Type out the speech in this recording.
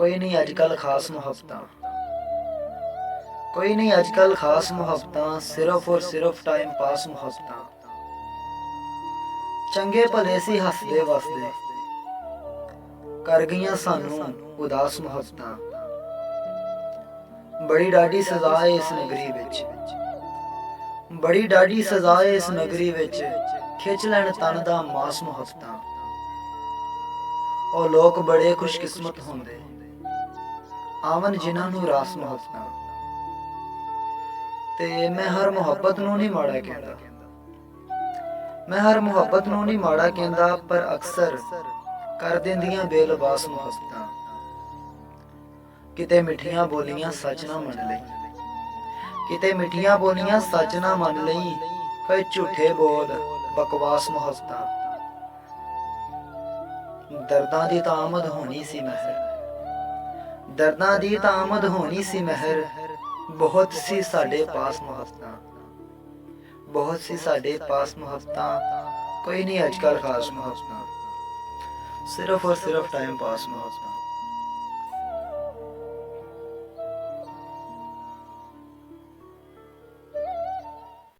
ਕੋਈ ਨਹੀਂ ਅੱਜ ਕੱਲ ਖਾਸ ਮੁਹੱਬਤਾਂ, ਕੋਈ ਨਹੀਂ ਅੱਜ ਕੱਲ ਖਾਸ ਮੁਹੱਬਤਾਂ, ਸਿਰਫ ਔਰ ਸਿਰਫ ਟਾਈਮ ਪਾਸ ਮੁਹੱਬਤਾਂ। ਚੰਗੇ ਭਲੇ ਸੀ ਹੱਸਦੇ ਵਸਦੇ, ਕਰ ਗਈਆਂ ਸਾਨੂੰ ਉਦਾਸ ਮੁਹੱਬਤਾਂ। ਬੜੀ ਡਾਢੀ ਸਜ਼ਾ ਹੈ ਇਸ ਨਗਰੀ ਵਿੱਚ, ਬੜੀ ਡਾਢੀ ਸਜ਼ਾ ਹੈ ਇਸ ਨਗਰੀ ਵਿੱਚ, ਖਿੱਚ ਲੈਣ ਤਨ ਦਾ ਮਾਸ ਮੁਹੱਬਤਾਂ। ਉਹ ਲੋਕ ਬੜੇ ਖੁਸ਼ਕਿਸਮਤ ਹੁੰਦੇ, ਆਵਨ ਜਿਨ੍ਹਾਂ ਨੂੰ ਰਾਸ ਮੁਹੱਬਤਾਂ। ਤੇ ਮੈਂ ਹਰ ਮੁਹੱਬਤ ਨੂੰ ਨਹੀਂ ਮਾੜਾ ਕਹਿੰਦਾ, ਮੈਂ ਹਰ ਮੁਹੱਬਤ ਨੂੰ ਨਹੀਂ ਮਾੜਾ ਕਹਿੰਦਾ, ਪਰ ਅਕਸਰ ਕਰ ਦਿੰਦੀਆਂ ਬੇਲਬਾਸ ਮੁਹੱਬਤਾਂ। ਕਿਤੇ ਮਿੱਠੀਆਂ ਬੋਲੀਆਂ ਸੱਚ ਨਾ ਮੰਨ ਲਈ, ਕਿਤੇ ਮਿੱਠੀਆਂ ਬੋਲੀਆਂ ਸੱਚ ਨਾ ਮੰਨ ਲਈ, ਕਈ ਝੂਠੇ ਬੋਲ ਬਕਵਾਸ ਮੁਹੱਬਤਾਂ। ਦਰਦਾਂ ਦੀ ਤਾਂ ਆਮਦ ਹੋਣੀ ਸੀ ਮਹਿਰ, ਦਰਦਾਂ ਦੀ ਤਾਂ ਆਮਦ ਹੋਣੀ ਸੀ ਮਹਿਰ, ਬਹੁਤ ਸੀ ਸਾਡੇ ਪਾਸ ਮੁਹੱਬਤਾਂ, ਬਹੁਤ ਸੀ ਸਾਡੇ ਪਾਸ ਮੁਹੱਬਤਾਂ। ਕੋਈ ਨਹੀਂ ਅੱਜ ਕੱਲ ਖਾਸ ਮੁਹੱਬਤਾਂ, ਸਿਰਫ ਔਰ ਸਿਰਫ ਟਾਈਮ ਪਾਸ ਮੁਹੱਬਤਾਂ।